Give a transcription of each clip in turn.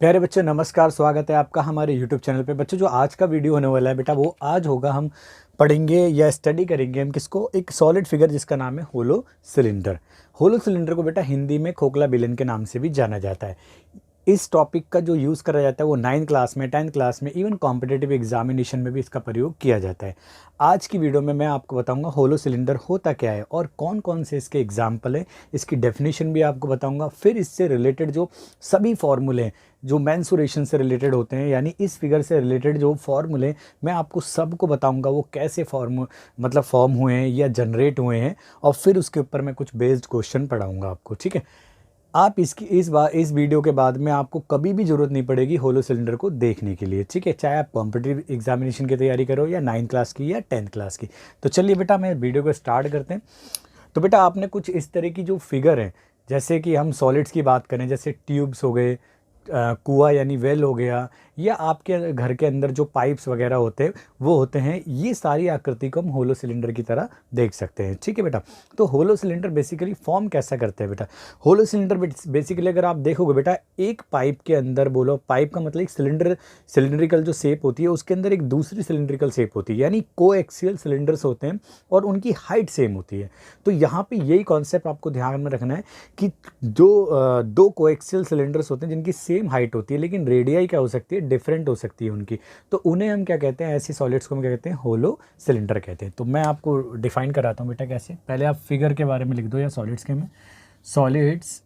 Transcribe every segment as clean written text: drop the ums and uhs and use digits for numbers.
प्यारे बच्चों नमस्कार, स्वागत है आपका हमारे YouTube चैनल पे। बच्चों जो आज का वीडियो होने वाला है बेटा, वो आज होगा हम पढ़ेंगे या स्टडी करेंगे हम किसको, एक सॉलिड फिगर जिसका नाम है होलो सिलेंडर। होलो सिलेंडर को बेटा हिंदी में खोखला बेलन के नाम से भी जाना जाता है। इस टॉपिक का जो यूज़ करा जाता है वो 9th क्लास में, 10th क्लास में, इवन कॉम्पिटिटिव एग्जामिनेशन में भी इसका प्रयोग किया जाता है। आज की वीडियो में मैं आपको बताऊंगा होलो सिलेंडर होता क्या है और कौन कौन से इसके एग्जाम्पल हैं, इसकी डेफिनेशन भी आपको बताऊंगा। फिर इससे रिलेटेड जो सभी फॉर्मूले हैं जो मेंसुरेशन से रिलेटेड होते हैं, यानी इस फिगर से रिलेटेड जो फॉर्मूले मैं आपको सबको बताऊंगा वो कैसे फॉर्म हुए हैं या जनरेट हुए हैं, और फिर उसके ऊपर मैं कुछ बेस्ड क्वेश्चन पढ़ाऊंगा आपको। ठीक है, आप इस वीडियो के बाद में आपको कभी भी ज़रूरत नहीं पड़ेगी होलो सिलेंडर को देखने के लिए। ठीक है, चाहे आप कॉम्पिटिटिव एग्जामिनेशन की तैयारी करो या 9th क्लास की या 10th क्लास की। तो चलिए बेटा मैं वीडियो को स्टार्ट करते हैं। तो बेटा आपने कुछ इस तरह की जो फिगर है, जैसे कि हम सॉलिड्स की बात करें, जैसे ट्यूब्स हो गए, कुआं यानी वेल हो गया, या आपके घर के अंदर जो पाइप्स वगैरह होते हैं वो होते हैं, ये सारी आकृति को हम होलो सिलेंडर की तरह देख सकते हैं। ठीक है बेटा, तो होलो सिलेंडर बेसिकली फॉर्म कैसा करते हैं बेटा। होलो सिलेंडर बेसिकली अगर आप देखोगे बेटा, एक पाइप के अंदर, बोलो पाइप का मतलब एक सिलेंड्रिकल जो शेप होती है उसके अंदर एक दूसरी सिलेंड्रिकल शेप होती है, यानी कोएक्सियल सिलेंडर्स होते हैं और उनकी हाइट सेम होती है। तो यहाँ पे यही कॉन्सेप्ट आपको ध्यान में रखना है कि जो दो कोएक्सियल सिलेंडर्स होते हैं जिनकी सेम हाइट होती है, लेकिन रेडियाई क्या हो सकती है, डिफरेंट हो सकती है उनकी, तो उन्हें हम क्या कहते हैं, ऐसी सॉलिड्स को हम क्या कहते हैं, होलो सिलेंडर कहते हैं। तो मैं आपको डिफाइन कराता हूँ बेटा कैसे। पहले आप फिगर के बारे में लिख दो या सॉलिड्स के में, सॉलिड्स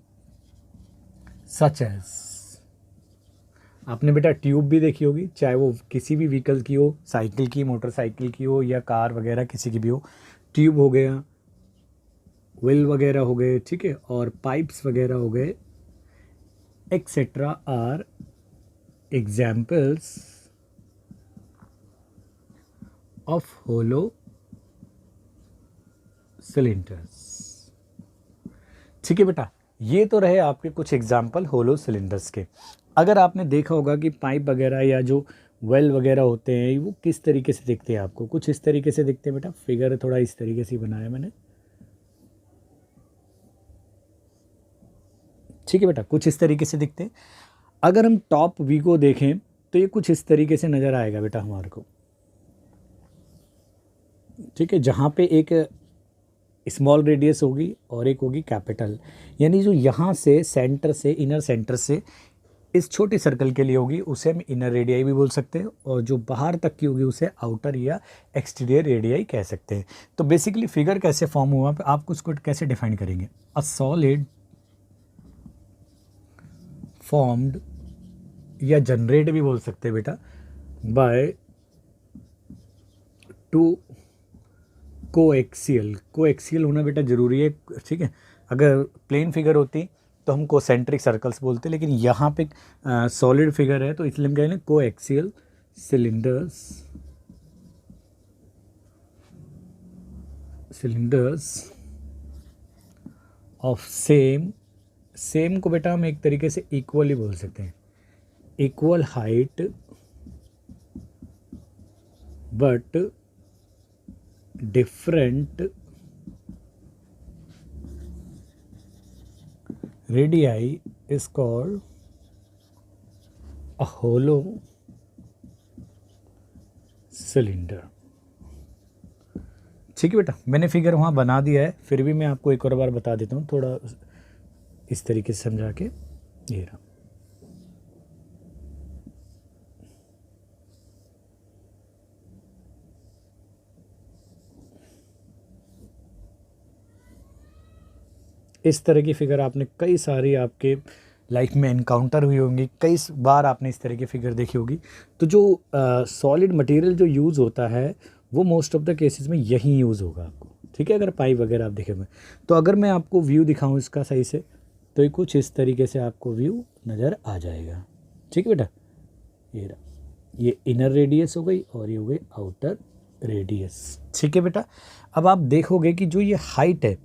सच एज, आपने बेटा ट्यूब भी देखी होगी, चाहे वो किसी भी व्हीकल की हो, साइकिल की, मोटरसाइकिल की हो या कार वगैरह किसी की भी हो। ट्यूब हो गया, वेल वगैरह हो गए, ठीक है, और पाइप्स वगैरह हो गए, etcetera are examples of hollow cylinders. ठीक है बेटा, ये तो रहे आपके कुछ एग्जाम्पल होलो सिलेंडर्स के। अगर आपने देखा होगा कि पाइप वगैरह या जो वेल वगैरह होते हैं वो किस तरीके से दिखते हैं, आपको कुछ इस तरीके से दिखते हैं बेटा। फिगर थोड़ा इस तरीके से बनाया मैंने। ठीक है बेटा, कुछ इस तरीके से दिखते हैं। अगर हम टॉप व्यू को देखें तो ये कुछ इस तरीके से नज़र आएगा बेटा हमारे को। ठीक है, जहाँ पे एक स्मॉल रेडियस होगी और एक होगी कैपिटल, यानी जो यहाँ से सेंटर से, इनर सेंटर से इस छोटे सर्कल के लिए होगी उसे हम इनर रेडियाई भी बोल सकते हैं, और जो बाहर तक की होगी उसे आउटर या एक्सटीरियर रेडियाई कह सकते हैं। तो बेसिकली फिगर कैसे फॉर्म हुआ, आप उसको कैसे डिफाइन करेंगे। अ सॉलिड फॉर्म्ड या जनरेट भी बोल सकते हैं बेटा बाय टू कोएक्सियल होना बेटा ज़रूरी है। ठीक है, अगर प्लेन फिगर होती तो हम कोसेंट्रिक सर्कल्स बोलते, लेकिन यहाँ पे सॉलिड फिगर है तो इसलिए हम कहेंगे कोएक्सियल सिलेंडर्स ऑफ सेम को बेटा हम एक तरीके से इक्वली बोल सकते हैं, equal height but different radii is called a hollow cylinder. ठीक है बेटा, मैंने फिगर वहाँ बना दिया है, फिर भी मैं आपको एक और बार बता देता हूँ थोड़ा इस तरीके से समझा के। ये रहा, इस तरह की फिगर आपने कई सारी आपके लाइफ में इनकाउंटर हुई होंगी, कई बार आपने इस तरह की फिगर देखी होगी। तो जो सॉलिड मटेरियल जो यूज़ होता है वो मोस्ट ऑफ द केसेस में यही यूज़ होगा आपको। ठीक है, अगर पाइप वगैरह आप देखेंगे तो अगर मैं आपको व्यू दिखाऊं इसका सही से, तो ये कुछ इस तरीके से आपको व्यू नज़र आ जाएगा। ठीक है बेटा, ये इनर रेडियस हो गई और ये हो गई आउटर रेडियस। ठीक है बेटा, अब आप देखोगे कि जो ये हाइट है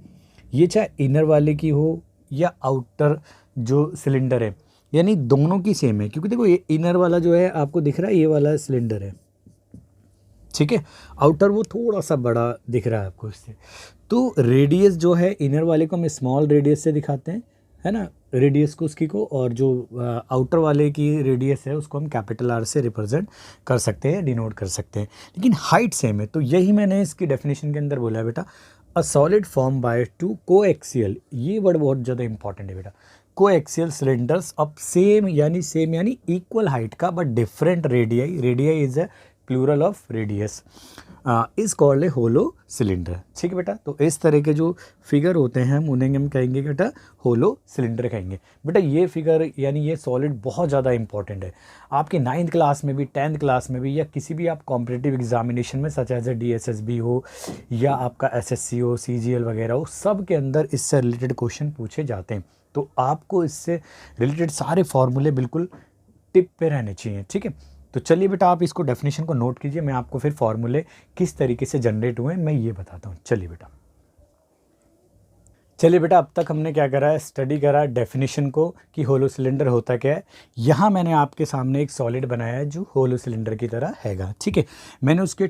ये चाहे इनर वाले की हो या आउटर जो सिलेंडर है, यानी दोनों की सेम है, क्योंकि देखो ये इनर वाला जो है आपको दिख रहा है, ये वाला सिलेंडर है। ठीक है, आउटर वो थोड़ा सा बड़ा दिख रहा है आपको इससे। तो रेडियस जो है इनर वाले को हम स्मॉल रेडियस से दिखाते हैं, है ना, रेडियस को उसकी को, और जो आउटर वाले की रेडियस है उसको हम कैपिटल आर से रिप्रेजेंट कर सकते हैं, डिनोट कर सकते हैं, लेकिन हाइट सेम है। तो यही मैंने इसकी डेफिनेशन के अंदर बोला है बेटा, a solid form by two coaxial, ये वर्ड बहुत ज़्यादा इंपॉर्टेंट है बेटा, कोएक्सियल सिलेंडर्स ऑफ सेम यानी इक्वल हाइट का but different radii, radii is a plural of radius, is called a hollow cylinder. ठीक है बेटा, तो इस तरह के जो फिगर होते हैं हम उन्हें हम कहेंगे बेटा होलो सिलेंडर कहेंगे। बेटा ये फिगर यानी ये सॉलिड बहुत ज़्यादा इंपॉर्टेंट है, आपके 9th क्लास में भी 10th क्लास में भी, या किसी भी आप कॉम्पिटिटिव एग्जामिनेशन में सच एज ए DSSB हो या आपका SSC हो, CGL वगैरह हो, सब के अंदर इससे रिलेटेड क्वेश्चन पूछे जाते हैं। तो आपको इससे रिलेटेड सारे फॉर्मूले बिल्कुल टिप पे रहने चाहिए। ठीक है, तो चलिए बेटा आप इसको डेफिनेशन को नोट कीजिए, मैं आपको फिर फॉर्मूले किस तरीके से जनरेट हुए मैं ये बताता हूँ। चलिए बेटा अब तक हमने क्या करा है, स्टडी करा डेफिनेशन को कि होलो सिलेंडर होता क्या है। यहाँ मैंने आपके सामने एक सॉलिड बनाया है जो होलो सिलेंडर की तरह हैगा। ठीक है, मैंने उसके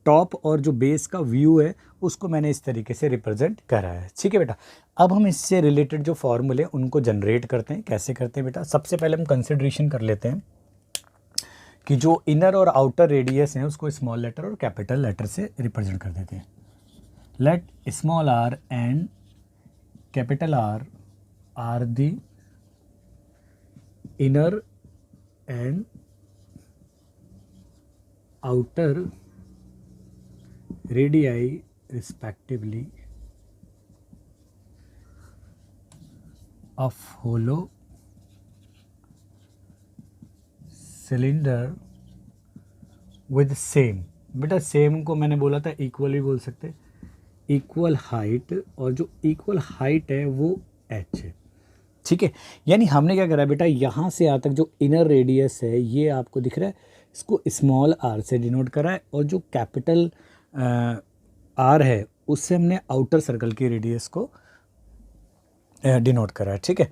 टॉप और जो बेस का व्यू है उसको मैंने इस तरीके से रिप्रेजेंट करा है। ठीक है बेटा, अब हम इससे रिलेटेड जो फॉर्मूले उनको जनरेट करते हैं। कैसे करते हैं बेटा, सबसे पहले हम कंसिडरेशन कर लेते हैं कि जो इनर और आउटर रेडियस हैं उसको स्मॉल लेटर और कैपिटल लेटर से रिप्रेजेंट कर देते हैं। Let small r and capital r are the inner and outer radii respectively of hollow cylinder with same, बेटा सेम को मैंने बोला था इक्वल भी बोल सकते, इक्वल हाइट, और जो इक्वल हाइट है वो h है। ठीक है, यानी हमने क्या करा बेटा, यहाँ से यहाँ तक जो इनर रेडियस है ये आपको दिख रहा है, इसको स्मॉल r से डिनोट करा है, और जो कैपिटल r है उससे हमने आउटर सर्कल की रेडियस को डिनोट करा है। ठीक है,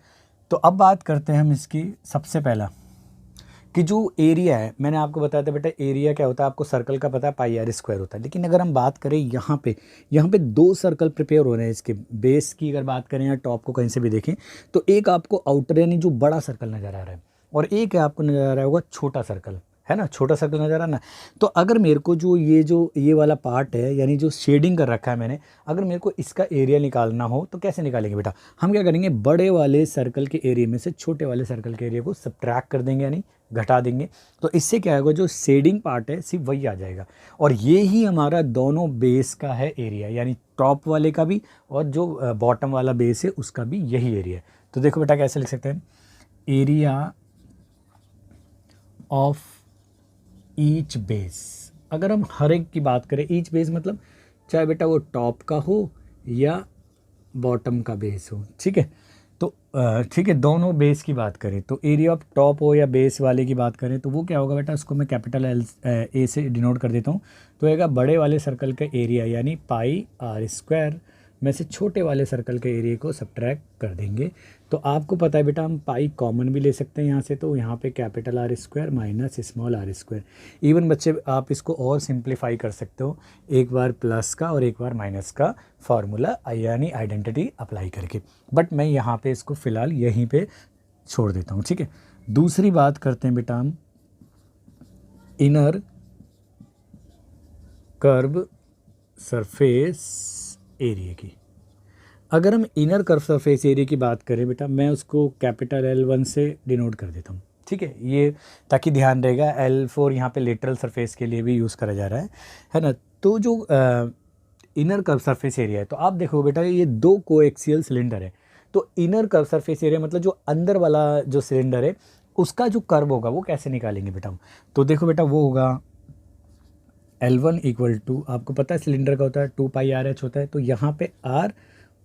तो अब बात करते हैं हम इसकी। सबसे पहला कि जो एरिया है, मैंने आपको बताया था बेटा एरिया क्या होता है, आपको सर्कल का पता है πr² होता है, लेकिन अगर हम बात करें यहाँ पे 2 सर्कल प्रिपेयर हो रहे हैं। इसके बेस की अगर बात करें या टॉप को कहीं से भी देखें तो एक आपको आउटर यानी जो बड़ा सर्कल नज़र आ रहा है, और एक है आपको नज़र आ रहा होगा छोटा सर्कल, है ना, छोटा सर्कल नज़र आ रहा है ना। तो अगर मेरे को जो ये वाला पार्ट है यानी जो शेडिंग कर रखा है मैंने, अगर मेरे को इसका एरिया निकालना हो तो कैसे निकालेंगे बेटा, हम क्या करेंगे, बड़े वाले सर्कल के एरिया में से छोटे वाले सर्कल के एरिया को सब्ट्रैक्ट कर देंगे यानी घटा देंगे। तो इससे क्या होगा, जो शेडिंग पार्ट है सिर्फ वही आ जाएगा, और ये ही हमारा दोनों बेस का है एरिया, यानी टॉप वाले का भी और जो बॉटम वाला बेस है उसका भी यही एरिया है। तो देखो बेटा कैसे लिख सकते हैं, एरिया ऑफ ईच बेस। अगर हम हर एक की बात करें, ईच बेस मतलब चाहे बेटा वो टॉप का हो या बॉटम का बेस हो। ठीक है, तो ठीक है, दोनों बेस की बात करें तो एरिया ऑफ टॉप हो या बेस वाले की बात करें तो वो क्या होगा बेटा, उसको मैं कैपिटल ए से डिनोट कर देता हूँ। तो आएगा बड़े वाले सर्कल का एरिया यानी πr² में से छोटे वाले सर्कल के एरिया को सब्ट्रैक्ट कर देंगे। तो आपको पता है बेटा हम पाई कॉमन भी ले सकते हैं यहाँ से, तो यहाँ पे capital R² minus small r²। Even बच्चे आप इसको और सिंप्लीफाई कर सकते हो, एक बार प्लस का और एक बार माइनस का फार्मूला यानी आइडेंटिटी अप्लाई करके, बट मैं यहाँ पे इसको फ़िलहाल यहीं पे छोड़ देता हूँ। ठीक है, दूसरी बात करते हैं बेटा हम इनर कर्व सरफेस एरिया की। अगर हम इनर कर्व सरफेस एरिया की बात करें बेटा, मैं उसको कैपिटल L1 से डिनोट कर देता हूँ। ठीक है, ये ताकि ध्यान रहेगा, L4 यहाँ पे लेटरल सरफेस के लिए भी यूज़ करा जा रहा है ना। तो जो इनर कर्व सरफेस एरिया है, तो आप देखो बेटा ये 2 कोएक्सियल सिलेंडर है, तो इनर कर्व सरफेस एरिया मतलब जो अंदर वाला जो सिलेंडर है उसका जो कर्व होगा वो कैसे निकालेंगे बेटा हम, तो देखो बेटा वो होगा L1 इक्वल टू, आपको पता है सिलेंडर का होता है 2πRh होता है, तो यहाँ पे R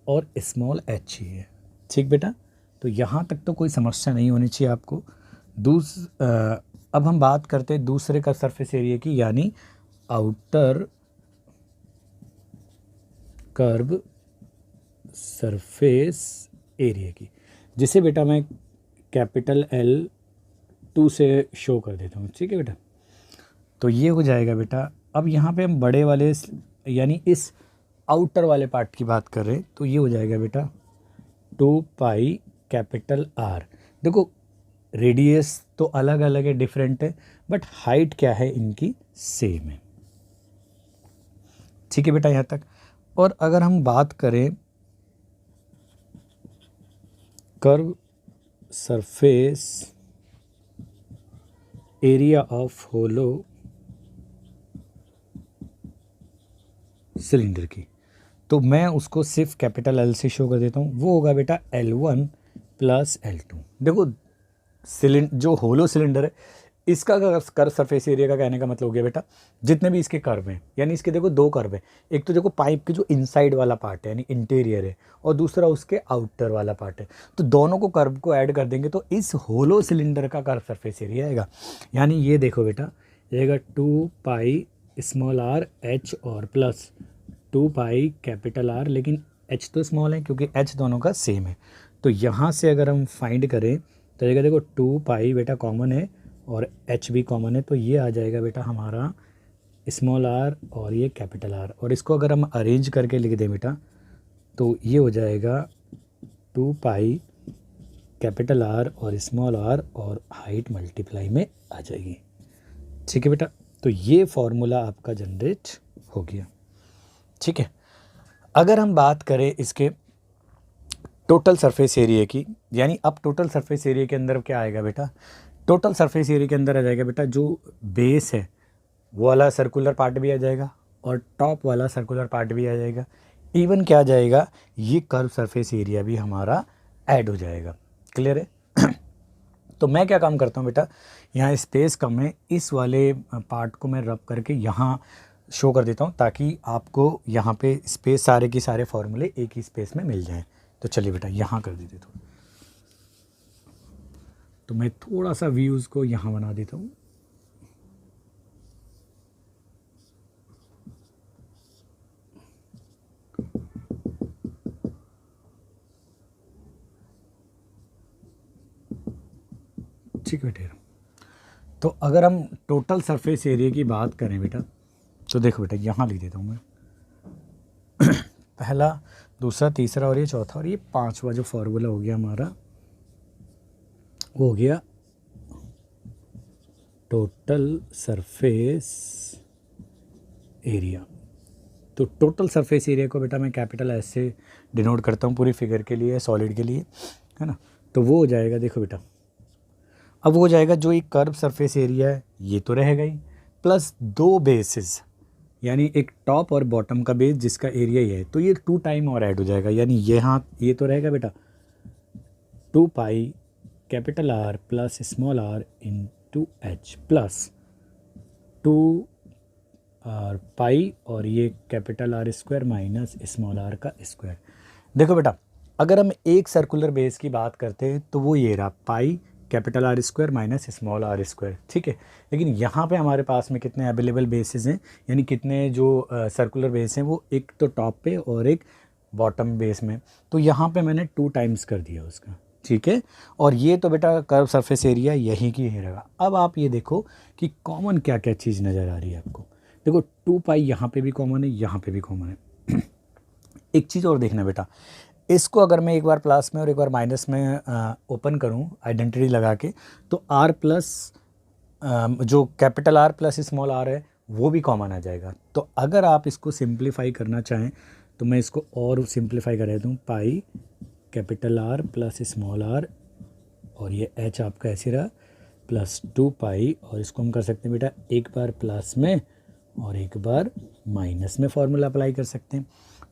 और स्मॉल h ही है। ठीक बेटा, तो यहाँ तक तो कोई समस्या नहीं होनी चाहिए आपको। अब हम बात करते हैं दूसरे का सरफेस एरिया की, यानी आउटर कर्व सरफेस एरिया की, जिसे बेटा मैं कैपिटल L2 से शो कर देता हूँ। ठीक है बेटा, तो ये हो जाएगा बेटा। अब यहाँ पे हम बड़े वाले यानी इस आउटर वाले पार्ट की बात कर रहे हैं, तो ये हो जाएगा बेटा 2πr² कैपिटल आर। देखो रेडियस तो अलग अलग है, डिफरेंट है, बट हाइट क्या है इनकी सेम है। ठीक है बेटा यहाँ तक। और अगर हम बात करें curved surface area of hollow cylinder की, तो मैं उसको सिर्फ कैपिटल एल से शो कर देता हूँ। वो होगा बेटा L1 प्लस L2। देखो जो होलो सिलेंडर है इसका कर्व सरफेस एरिया का कहने का मतलब हो गया बेटा जितने भी इसके कर्व हैं, यानी इसके देखो दो कर्व हैं, एक तो देखो पाइप के जो इनसाइड वाला पार्ट है यानी इंटीरियर है, और दूसरा उसके आउटर वाला पार्ट है। तो दोनों को कर्व को ऐड कर देंगे तो इस होलो सिलेंडर का कर्व सरफेस एरिया आएगा। यानी ये देखो बेटा आएगा 2 पाई स्मॉल आर एच और प्लस 2 पाई कैपिटल आर, लेकिन एच तो स्मॉल है क्योंकि एच दोनों का सेम है। तो यहाँ से अगर हम फाइंड करें तो आएगा देखो 2 पाई बेटा कॉमन है और एच भी कॉमन है, तो ये आ जाएगा बेटा हमारा स्मॉल आर और ये कैपिटल आर। और इसको अगर हम अरेंज करके लिख दें बेटा तो ये हो जाएगा 2 पाई कैपिटल आर और स्मॉल आर और हाइट मल्टीप्लाई में आ जाएगी। ठीक है बेटा, तो ये फॉर्मूला आपका जनरेट हो गया। ठीक है, अगर हम बात करें इसके टोटल सरफेस एरिया की, यानी अब टोटल सरफेस एरिया के अंदर क्या आएगा बेटा, टोटल सरफेस एरिया के अंदर आ जाएगा बेटा जो बेस है वो वाला सर्कुलर पार्ट भी आ जाएगा और टॉप वाला सर्कुलर पार्ट भी आ जाएगा। इवन क्या आ जाएगा, ये कर्व सरफेस एरिया भी हमारा ऐड हो जाएगा। क्लियर है? तो मैं क्या काम करता हूँ बेटा, यहाँ स्पेस कम है, इस वाले पार्ट को मैं रब करके यहाँ शो कर देता हूँ ताकि आपको यहाँ पे स्पेस सारे के सारे फॉर्मूले एक ही स्पेस में मिल जाएं। तो चलिए बेटा यहाँ कर देते थोड़ा, तो मैं थोड़ा सा व्यूज़ को यहाँ बना देता हूँ। ठीक है बेटा, तो अगर हम टोटल सरफेस एरिया की बात करें बेटा तो देखो बेटा यहाँ लिख देता हूँ मैं पहला, दूसरा, तीसरा और ये चौथा और ये पांचवा जो फॉर्मूला हो गया हमारा वो हो गया टोटल सरफेस एरिया। तो टोटल सरफेस एरिया को बेटा मैं कैपिटल एस से डिनोट करता हूँ पूरी फिगर के लिए, सॉलिड के लिए, है ना। तो वो हो जाएगा, देखो बेटा अब वो हो जाएगा जो एक कर्व सरफेस एरिया है ये तो रहेगा ही, प्लस दो बेसिस यानी एक टॉप और बॉटम का बेस जिसका एरिया ही है, तो ये 2 टाइम और ऐड हो जाएगा। यानी यहाँ ये तो रहेगा बेटा 2 pi capital are plus small R into H plus 2 R pi और ये capital are square minus small R का स्क्वायर। देखो बेटा अगर हम एक सर्कुलर बेस की बात करते हैं तो वो ये रहा pi capital are square minus small r square. ठीक है, लेकिन यहाँ पे हमारे पास में कितने अवेलेबल बेसिस हैं, यानी कितने जो सर्कुलर बेस हैं वो एक तो टॉप पे और एक बॉटम बेस में, तो यहाँ पे मैंने 2 टाइम्स कर दिया उसका। ठीक है, और ये तो बेटा कर्व सरफेस एरिया यहीं की ही रहेगा। अब आप ये देखो कि कॉमन क्या क्या चीज़ नज़र आ रही है आपको। देखो 2 पाई यहाँ पे भी कॉमन है, यहाँ पे भी कॉमन है। एक चीज़ और देखना बेटा, इसको अगर मैं एक बार प्लस में और एक बार माइनस में ओपन करूं आइडेंटिटी लगा के, तो आर प्लस जो capital are plus small r है वो भी कॉमन आ जाएगा। तो अगर आप इसको सिंप्लीफाई करना चाहें तो मैं इसको और सिंप्लीफाई कर देता हूँ, pi capital are plus small r और ये एच आपका ऐसे रहा प्लस 2 पाई, और इसको हम कर सकते हैं बेटा एक बार प्लस में और एक बार माइनस में फॉर्मूला अप्लाई कर सकते हैं।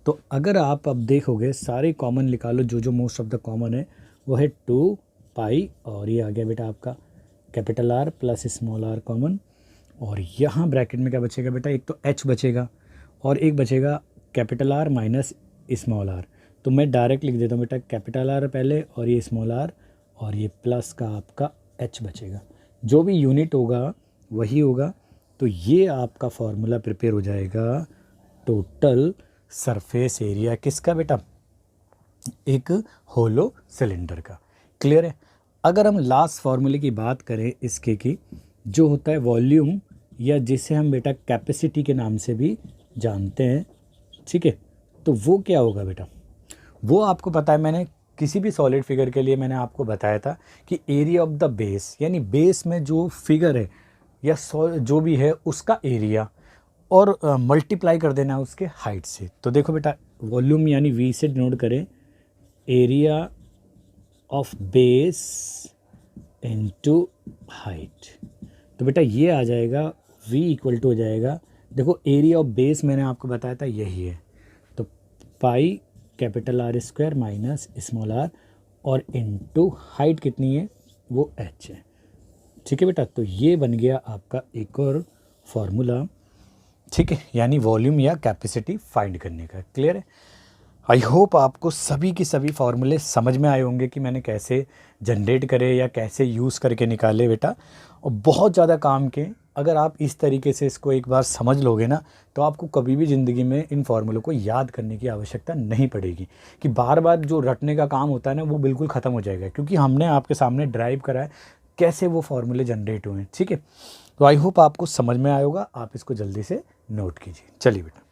तो अगर आप अब देखोगे सारे कॉमन निकालो, जो मोस्ट ऑफ द कॉमन है वो है 2 पाई और ये आ गया बेटा आपका capital are plus small r common, और यहाँ ब्रैकेट में क्या बचेगा बेटा, एक तो एच बचेगा और एक बचेगा capital r minus small r. तो मैं डायरेक्ट लिख देता हूँ बेटा कैपिटल आर पहले और ये स्मॉल आर और ये प्लस का आपका एच बचेगा, जो भी यूनिट होगा वही होगा। तो ये आपका फॉर्मूला प्रिपेयर हो जाएगा टोटल सरफेस एरिया किसका बेटा, एक होलो सिलेंडर का। क्लियर है? अगर हम लास्ट फॉर्मूले की बात करें इसके की, जो होता है वॉल्यूम या जिसे हम बेटा कैपेसिटी के नाम से भी जानते हैं, ठीक है, तो वो क्या होगा बेटा, वो आपको पता है मैंने किसी भी सॉलिड फिगर के लिए मैंने आपको बताया था कि एरिया ऑफ द बेस, यानी बेस में जो फिगर है या जो भी है उसका एरिया, और मल्टीप्लाई कर देना है उसके हाइट से। तो देखो बेटा, वॉल्यूम यानी वी से डिनोट करें area of base into height. तो बेटा ये आ जाएगा v इक्वल टू हो जाएगा, देखो एरिया ऑफ बेस मैंने आपको बताया था यही है, तो pi capital R square minus small r और इनटू हाइट कितनी है वो h है। ठीक है बेटा, तो ये बन गया आपका एक और फॉर्मूला। ठीक है, यानी वॉल्यूम या कैपेसिटी फाइंड करने का। क्लियर है? आई होप आपको सभी की सभी फार्मूले समझ में आए होंगे कि मैंने कैसे जनरेट करे या कैसे यूज़ करके निकाले बेटा, और बहुत ज़्यादा काम के। अगर आप इस तरीके से इसको एक बार समझ लोगे ना, तो आपको कभी भी ज़िंदगी में इन फार्मूलों को याद करने की आवश्यकता नहीं पड़ेगी, कि बार बार जो रटने का काम होता है ना वो बिल्कुल ख़त्म हो जाएगा, क्योंकि हमने आपके सामने ड्राइव करा है कैसे वो फार्मूले जनरेट हुए हैं। ठीक है, तो आई होप आपको समझ में आया होगा, आप इसको जल्दी से नोट कीजिए। चलिए बेटा।